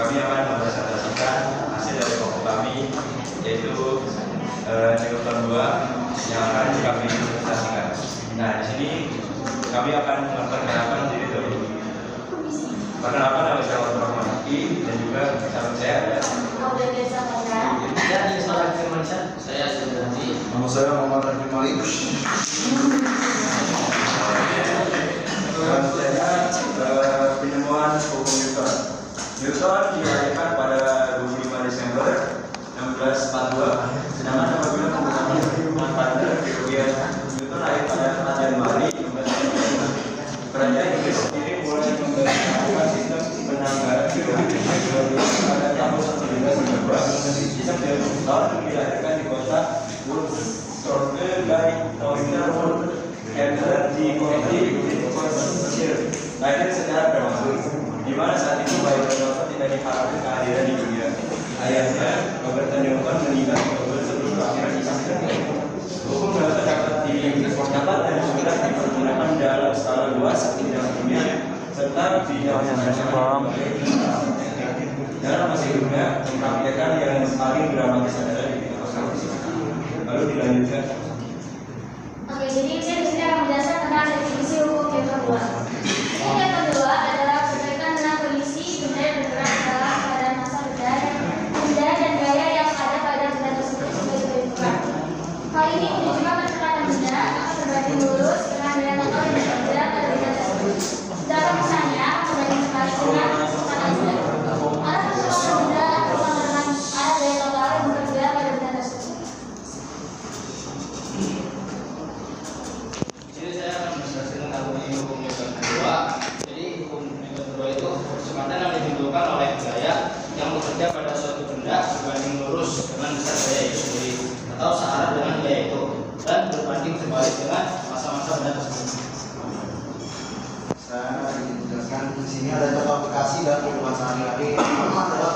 kami akan mempresentasikan hasil dari kelompok kami, yaitu Newton 2 yang akan kami presentasikan. Nah, di sini kami akan memperkenalkan diri dulu. Perkenalkan, nama saya Rahman dan juga bersama saya ada saya Sudarti. Nama saya Muhammad Rafi Malik. dan saya penemuan hukum Newton. Newton dilahirkan pada 25 Desember 1642. Sedangkan apabila menggunakan hukuman tanda kemudian Newton lahir pada 4 Januari 1642. Kerajaan Inggris sendiri mulai menggunakan sistem penanggalan pada tahun 1912. Sistem Newton dilahirkan di kota Woolsthorpe by Northern Ireland di Worcestershire. Lahir secara prematur, di mana saat itu bayi Newton tidak diharapkan kehadiran di dunia. Ayahnya, Robert Newton, meninggal sebelum kelahiran Isaac. Hukum Newton dapat dan sudah dipergunakan dalam skala luas di bidang kimia serta bidang dalam masa hidupnya mempraktikkan yang paling dramatis adalah di bidang astronomi. Lalu dilanjutkan. Oke, jadi saya di sini akan menjelaskan tentang definisi hukum Newton 2. Hukum Newton 2 adalah berkaitan dengan kondisi benda yang bergerak dalam keadaan massa benda dan gaya yang ada pada benda tersebut sebagai berikut. Hal ini menunjukkan percepatan benda akan berbanding lurus dengan nilai total yang berbeda pada benda tersebut. Sedangkan misalnya berbanding sekali dengan kecepatan benda. Arah percepatan benda bersama dengan arah gaya total yang berbeda pada benda tersebut. Jadi saya akan menjelaskan tentang hukum Newton 2. Jadi hukum Newton 2 itu percepatan yang ditimbulkan oleh gaya yang bekerja pada suatu benda berbanding lurus dengan besar gaya itu sendiri atau searah dengan gaya itu dan berbanding terbalik dengan massa-massa benda tersebut. Saya ingin menjelaskan di sini ada contoh aplikasi dan kehidupan sehari-hari. Pertama adalah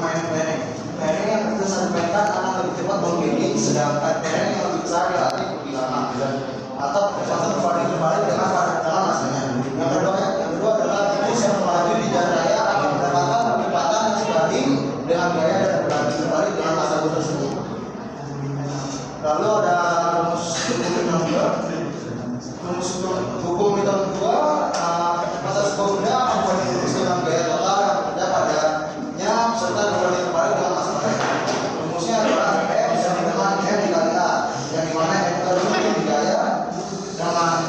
main pereng. Pereng yang kecil satu petak akan lebih cepat menggiling, sedangkan pereng yang lebih besar dilatih lebih lama. Atau kecepatan berbanding terbalik dengan masanya. Yang kedua adalah tikus yang melaju di jalan raya akan mendapatkan kecepatan yang sebanding dengan gaya dan berbanding terbalik dengan massa bus tersebut. Lalu ada rumus hukum Newton 2. Kecepatan sebuah benda akan berbanding lurus dengan gaya total yang bekerja padanya serta berbanding terbalik dengan massa mereka. Rumusnya adalah M sama dengan M dikali A, yang dimana M itu di gaya dengan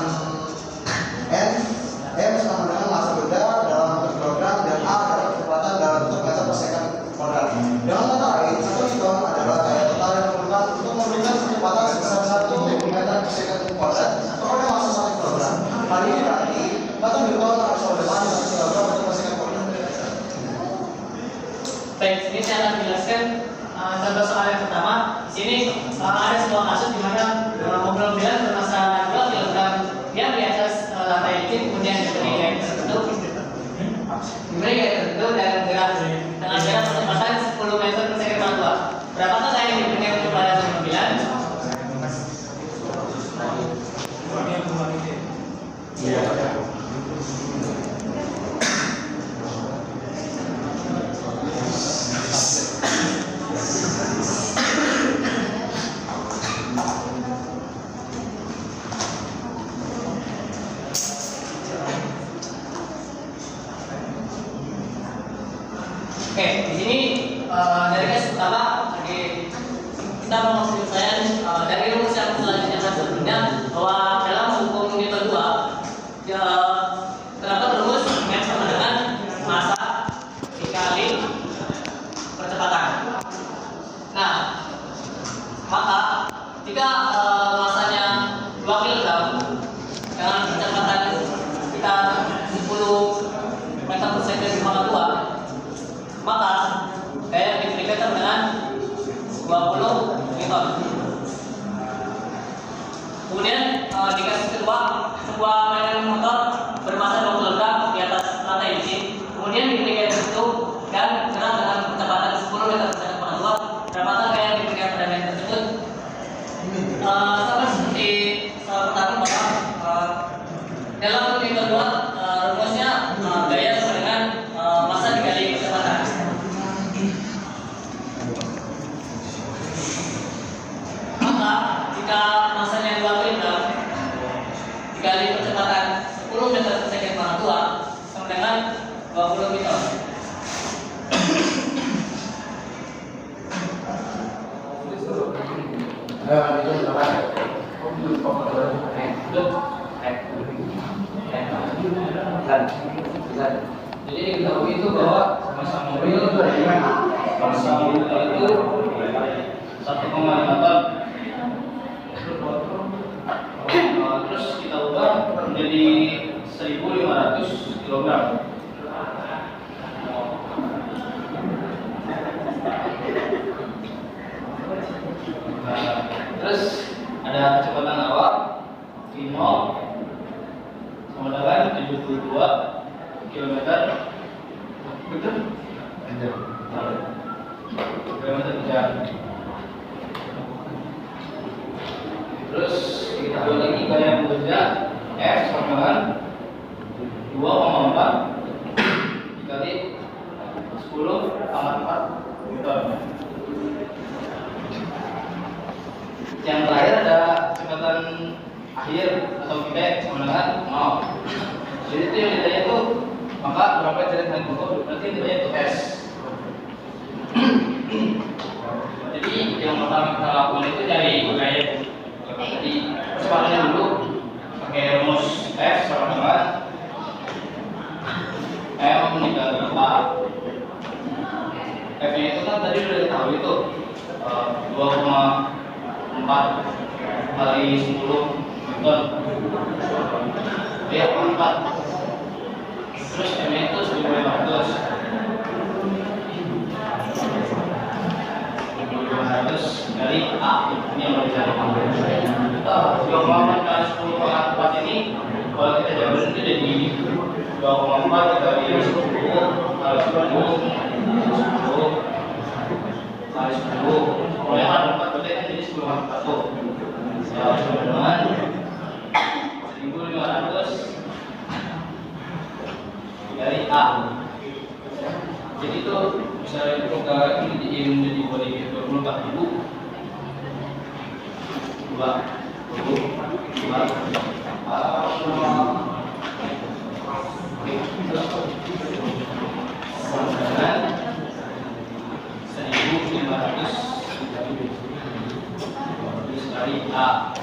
M sama dengan massa benda dalam bentuk kilogram dan A adalah kecepatan dalam bentuk meter per second kuadrat. Dengan kata lain, 1 Newton adalah gaya total yang diperlukan untuk memberikan kecepatan sebesar 1 meter per second kuadrat kepada massa 1 kilogram. Hal ini berarti 1 Newton harus sama dengan 1 kilogram meter per second kuadrat. Baik, ini saya akan menjelaskan contoh soal yang pertama. Di sini ada sebuah kasus di mana mobil-mobilan bermassa 2 kg yang di atas lantai licin, kemudian diberi gaya tertentu, dan gerak dengan jarak kecepatan 10 meter per second per 2. Berapakah gaya yang diberikan kepada mobilan? Oke, di sini dari kasus pertama kita mau menunjukkan dari rumus yang selanjutnya sebelumnya bahwa dalam hukum Newton 2 terdapat rumus yang sama dengan massa dikali percepatan. Nah, maka jika massanya 2 kg dengan kecepatan kita 10 meter per second per 2, maka gaya diberikan dengan 20 Newton. Kemudian di kasus kedua, sebuah mainan motor bermassa 20 kg di atas lantai licin, kemudian diberi gaya tertentu dan gerak dengan kecepatan 10 meter per second per 2. Berapakah gaya yang diberikan pada mainan tersebut? Sama seperti soal pertama, bahwa dalam Newton 2 rumusnya gaya sama dengan massa dikali kecepatan. Jadi diketahui itu bahwa masa mobil itu 1,5 ton. Terus kita ubah menjadi 1.500 kg. Terus ada kecepatan awal minimal sama dengan 72 km betul? Kilometer per jam. Terus kita buat lagi gaya bekerja F sama dengan 2,4 dikali 10,4 Newton. Yang terakhir ada kecepatan akhir atau feedback sama dengan 0. Jadi itu yang ditanya itu maka berapa jarak dengan pokok berarti ditanya itu S. Jadi yang pertama kita lakukan itu cari gaya. Jadi percepatannya dulu pakai rumus F sama dengan M dikali A. F nya itu kan tadi sudah ditahu itu 2,4 kali 10 Newton. Ya 4. Terus M nya itu 1.500 dari A ini yang mau dicari. 2,4 kali 10 kali 4 ini kalau kita jawabin itu jadi 2,4 dikali 10 kali 10 kali 10. Kalau yang ada 4 berarti kan jadi 10 kali 1. Ya, sama dengan 1.500 dari A. Jadi itu misalnya itu ini jadi body 24.000 dari A.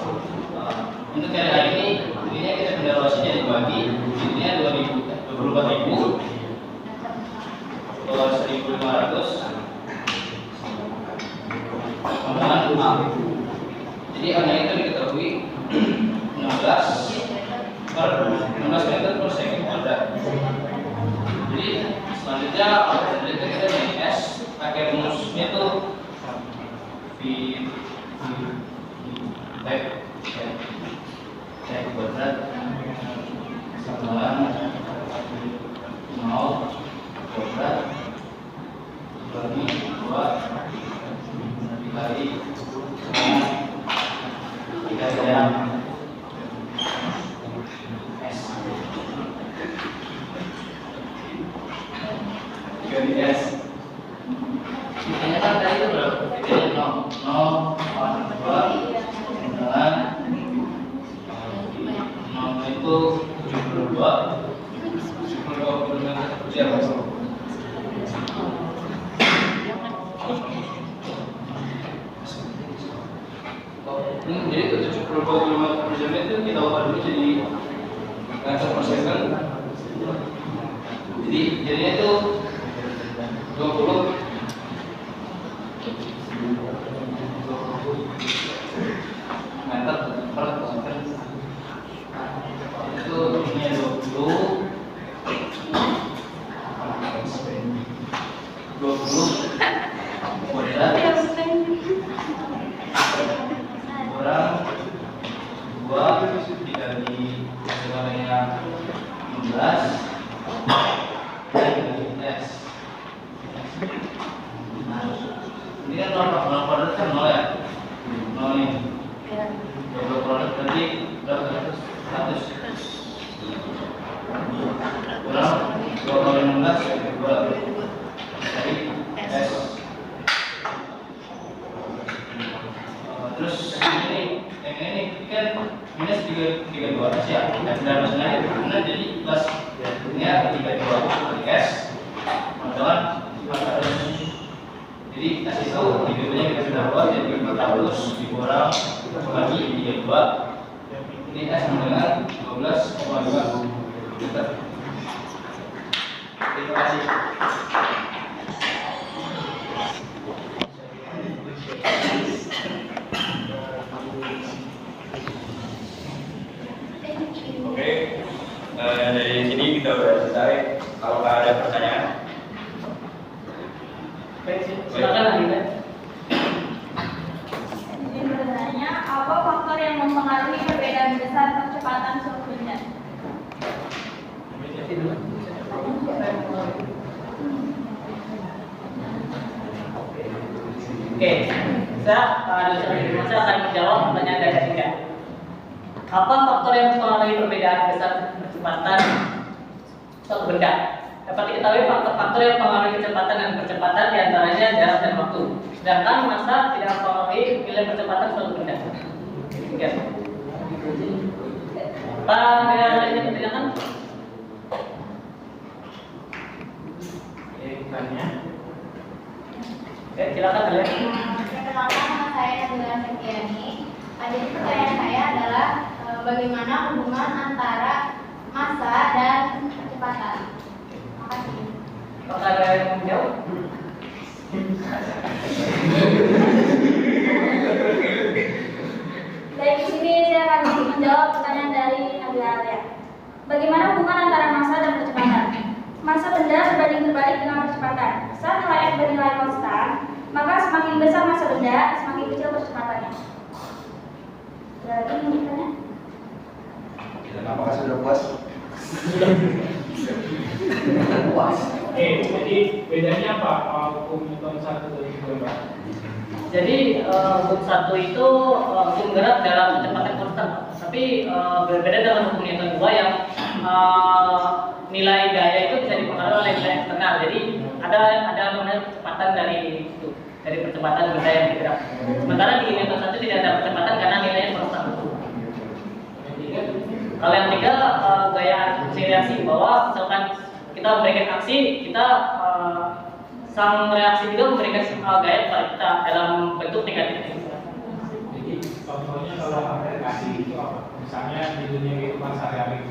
Untuk cari A ini intinya kita pendaluasinya dibagi intinya 24.000 kalau 1.500 dengan A. Jadi A-nya itu diketahui 16 meter per second kuadrat. Jadi selanjutnya kita ini S pakai rumusnya itu V kuadrat sama 0 kuadrat bagi 2 dikali 3 jam S. Dikali S. Kitanya kan tadi itu berapa? Kitanya 0, 2 dengan 0 itu 72 km per jam. Jadi 72 km per jam itu kita ubah dulu jadi meter per second. Jadi jadinya itu 20 meter per second. Itu ini 20 kuadrat kurang 2 dikali semuanya 16 dan dikali S. Nah, ini kan 0 kuadrat kan 0 ya? 0 nih 20 kuadrat berarti berapa? 100 kurang 2 kali 16 2 dari S. Terus ini kan minus 32 ya. Dan sebenarnya karena jadi plus ini 32 kali S. Teman-teman 400 Jadi kita itu videonya kita sudah buat, jadi 400 dikurang bagi 32. Ini S sama dengan 12,2 meter. Terima kasih. Oke, dari sini kita udah selesai. Kalau nggak ada pertanyaan, Silakan Anda. Izin bertanya, apa faktor yang mempengaruhi perbedaan besar percepatan suatu benda? Oke, saya akan menjawab pertanyaan dari ketiga. Apa faktor yang mempengaruhi perbedaan besar percepatan suatu benda? Dapat diketahui faktor-faktor yang mempengaruhi kecepatan dan percepatan diantaranya jarak dan waktu. Sedangkan massa tidak mempengaruhi nilai percepatan suatu benda. Tiga. Apa ada lainnya pertanyaan? Tanya. Oke, silakan kalian. Perkenalkan, nama saya Nabila Septiani. Jadi pertanyaan saya adalah bagaimana hubungan antara massa dan kecepatan? Terima kasih. Apakah ada yang mau menjawab? Baik, di sini saya akan menjawab pertanyaan dari Nabila Alia. Bagaimana hubungan antara massa dan percepatan? Massa benda berbanding terbalik dengan percepatan. Saat nilai f bernilai konstan, maka semakin besar massa benda, semakin kecil percepatannya. Ada lagi yang mau ditanya? Apakah sudah puas? Oke, jadi bedanya apa hukum Newton 1 dan 2? Jadi hukum satu itu hukum gerak dalam kecepatan konstan, tapi berbeda dengan hukum Newton 2 yang nilai gaya itu bisa dipengaruhi oleh nilai eksternal. Jadi ada namanya kecepatan dari percepatan benda yang bergerak. Sementara di Newton 1 tidak ada percepatan karena nilainya konstan. Kalau yang tiga gaya reaksi, bahwa misalkan kita memberikan aksi, kita sang reaksi juga memberikan gaya kepada kita dalam bentuk negatif. Jadi contohnya kalau aplikasi itu apa? Misalnya di dunia kehidupan sehari-hari,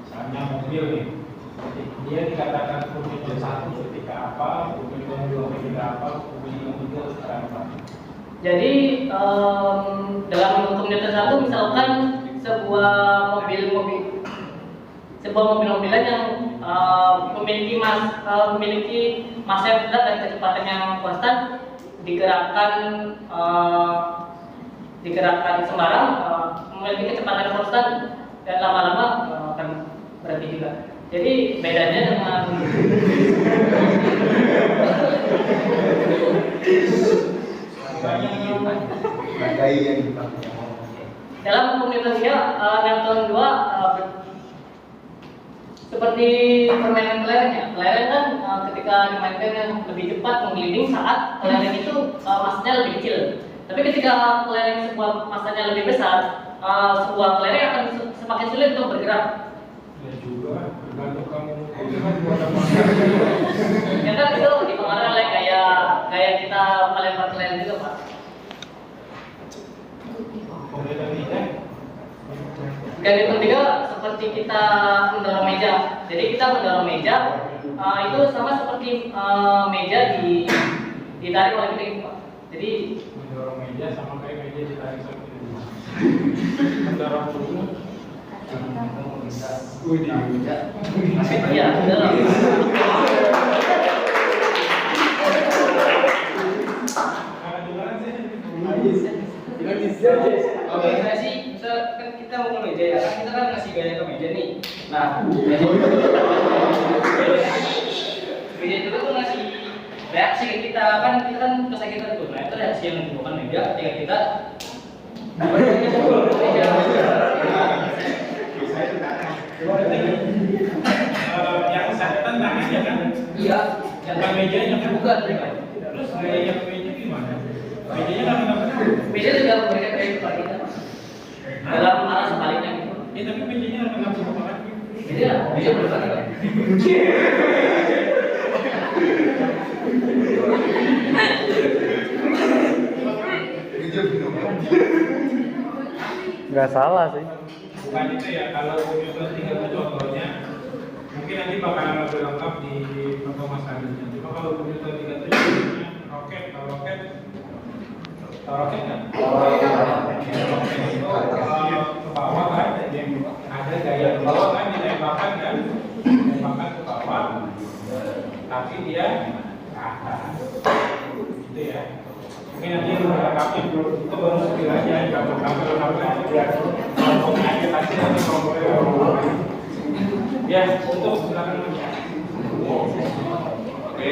misalnya mobil nih, jadi dia dikatakan hukum Newton 1 ketika apa, hukum Newton 2 ketika apa, hukum Newton 3 sekarang apa? Jadi dalam hukum Newton 1 misalkan sebuah mobil-mobilan yang memiliki massa yang berat dan kecepatan yang konstan digerakkan sembarang memiliki kecepatan konstan dan lama-lama akan berhenti juga. Jadi bedanya dengan Bagai yang dipakai. dalam hukum Newton 2 seperti permainan kelereng ya. Kelereng kan ketika dimainkan yang lebih cepat menggelinding saat kelereng itu massanya lebih kecil. Tapi ketika kelereng sebuah massanya lebih besar, sebuah kelereng akan semakin sulit untuk bergerak. Ya juga, tergantung kamu kan buat apa? Ya kan itu dipengaruhi oleh gaya kita melempar kelereng juga, Pak. Kemudian tiga, Dan yang ketiga seperti kita mendorong meja. Jadi kita mendorong meja itu sama seperti meja ditarik oleh kita gitu, Pak. Jadi mendorong meja sama kayak meja ditarik sampai itu. Mendorong dulu. Wih, di meja. ya dalam Oke, saya sih kan kita mau meja ya, kan kita kan ngasih gaya ke meja nih. Nah, meja itu tuh ngasih reaksi ke kita kan kesan kita tuh. Nah, itu reaksi yang dibutuhkan meja ketika kita Yang kesehatan tangannya kan? iya, Yang mejanya kan? bukan. Terus gaya ke meja gimana? Mejanya kan kenapa? meja juga memberikan gaya kepada kita, Pak. Dalam arah sebaliknya gitu. Ya tapi mejanya kenapa sama lagi? Jadi ya, meja berbalik, Pak. nggak salah sih. Bukan itu ya, kalau Newton 3 itu contohnya mungkin nanti bakalan lebih lengkap di contoh Mas Adil. Cuma kalau Newton 3 itu contohnya roket, kalau roket kan? Roket itu ke bawah kan, ada gaya ke bawah kan, ditembakkan kan, ditembakkan ke bawah, tapi dia ke atas, gitu ya. Mungkin nanti lengkapnya itu baru sekali aja, kalau biar ngomongnya aja tadi nanti ngomongnya. Ya, untuk silakan. Oke.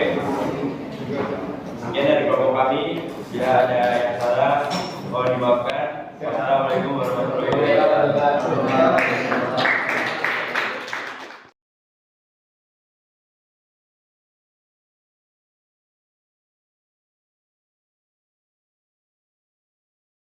Sekian dari kelompok kami. Bila ada yang salah, mohon dimaafkan. Wassalamualaikum warahmatullahi wabarakatuh.